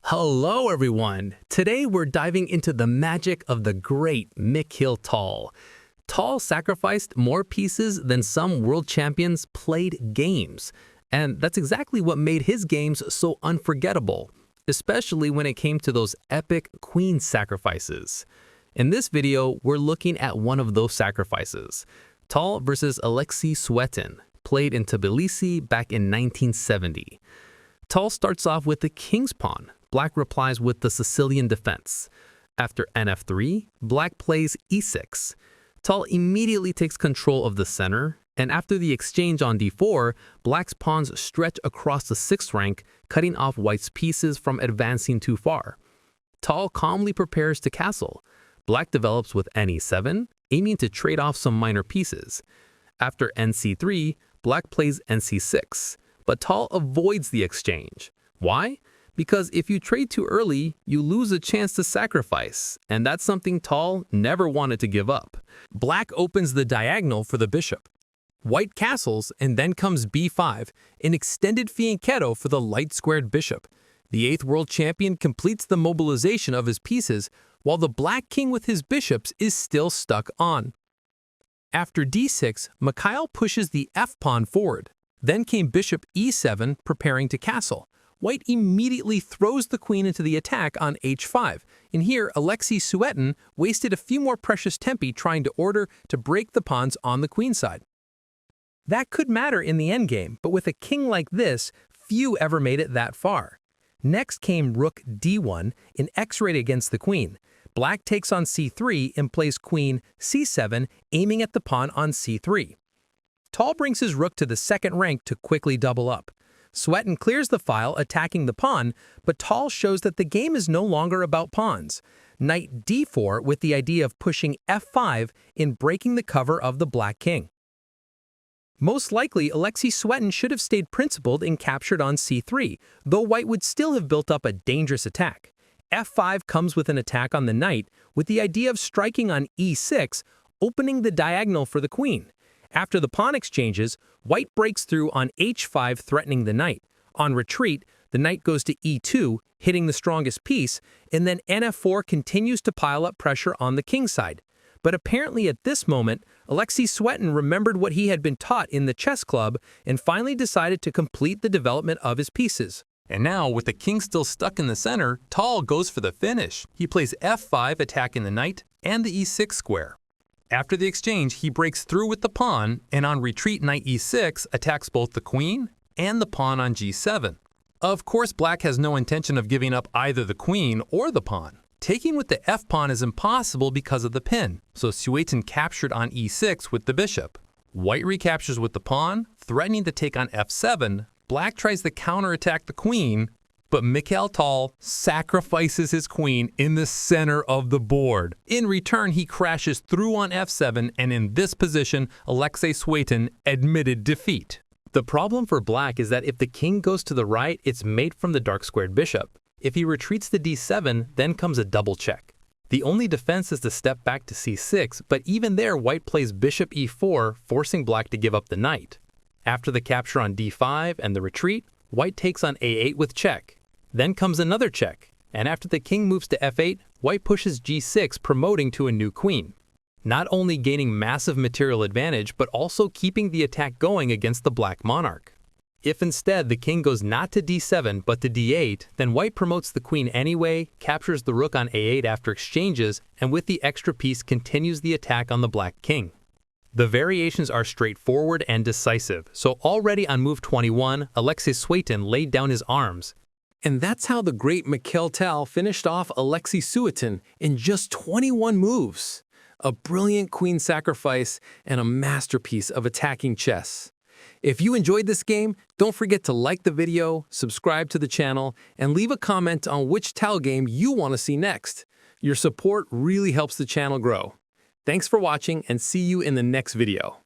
Hello everyone! Today we're diving into the magic of the great Mikhail Tal. Tal sacrificed more pieces than some world champions played games. And that's exactly what made his games so unforgettable, especially when it came to those epic queen sacrifices. In this video, we're looking at one of those sacrifices, Tal versus Alexei Suetin, played in Tbilisi back in 1970. Tal starts off with the king's pawn. Black replies with the Sicilian defense. After nf3, Black plays e6. Tal immediately takes control of the center, and after the exchange on d4, Black's pawns stretch across the 6th rank, cutting off White's pieces from advancing too far. Tal calmly prepares to castle. Black develops with ne7, aiming to trade off some minor pieces. After nc3, Black plays nc6, but Tal avoids the exchange. Why? Because if you trade too early, you lose a chance to sacrifice, and that's something Tal never wanted to give up. Black opens the diagonal for the bishop. White castles, and then comes b5, an extended fianchetto for the light-squared bishop. The 8th world champion completes the mobilization of his pieces, while the black king with his bishops is still stuck on. After d6, Mikhail pushes the f-pawn forward. Then came bishop e7, preparing to castle. White immediately throws the queen into the attack on h5, and here Alexei Suetin wasted a few more precious tempi trying to order to break the pawns on the queen side. That could matter in the endgame, but with a king like this, few ever made it that far. Next came rook d1, an x-ray against the queen. Black takes on c3 and plays queen c7, aiming at the pawn on c3. Tal brings his rook to the 2nd rank to quickly double up. Suetin clears the file, attacking the pawn, but Tal shows that the game is no longer about pawns. Knight d4 with the idea of pushing f5 in breaking the cover of the black king. Most likely, Alexei Suetin should have stayed principled and captured on c3, though White would still have built up a dangerous attack. f5 comes with an attack on the knight, with the idea of striking on e6, opening the diagonal for the queen. After the pawn exchanges, White breaks through on h5, threatening the knight. On retreat, the knight goes to e2, hitting the strongest piece, and then nf4 continues to pile up pressure on the king side. But apparently at this moment, Alexei Suetin remembered what he had been taught in the chess club and finally decided to complete the development of his pieces. And now, with the king still stuck in the center, Tal goes for the finish. He plays f5, attacking the knight, and the e6 square. After the exchange, he breaks through with the pawn, and on retreat knight e6 attacks both the queen and the pawn on g7. Of course, Black has no intention of giving up either the queen or the pawn. Taking with the f-pawn is impossible because of the pin, so Suetin captured on e6 with the bishop. White recaptures with the pawn, threatening to take on f7. Black tries to counterattack the queen, but Mikhail Tal sacrifices his queen in the center of the board. In return, he crashes through on f7, and in this position, Alexei Suetin admitted defeat. The problem for Black is that if the king goes to the right, it's mate from the dark-squared bishop. If he retreats to d7, then comes a double check. The only defense is to step back to c6, but even there, White plays bishop e4, forcing Black to give up the knight. After the capture on d5 and the retreat, White takes on a8 with check. Then comes another check, and after the king moves to f8, White pushes g6, promoting to a new queen. Not only gaining massive material advantage, but also keeping the attack going against the black monarch. If instead the king goes not to d7 but to d8, then White promotes the queen anyway, captures the rook on a8 after exchanges, and with the extra piece continues the attack on the black king. The variations are straightforward and decisive, so already on move 21, Alexei Suetin laid down his arms. And that's how the great Mikhail Tal finished off Alexei Suetin in just 21 moves. A brilliant queen sacrifice and a masterpiece of attacking chess. If you enjoyed this game, don't forget to like the video, subscribe to the channel, and leave a comment on which Tal game you want to see next. Your support really helps the channel grow. Thanks for watching, and see you in the next video.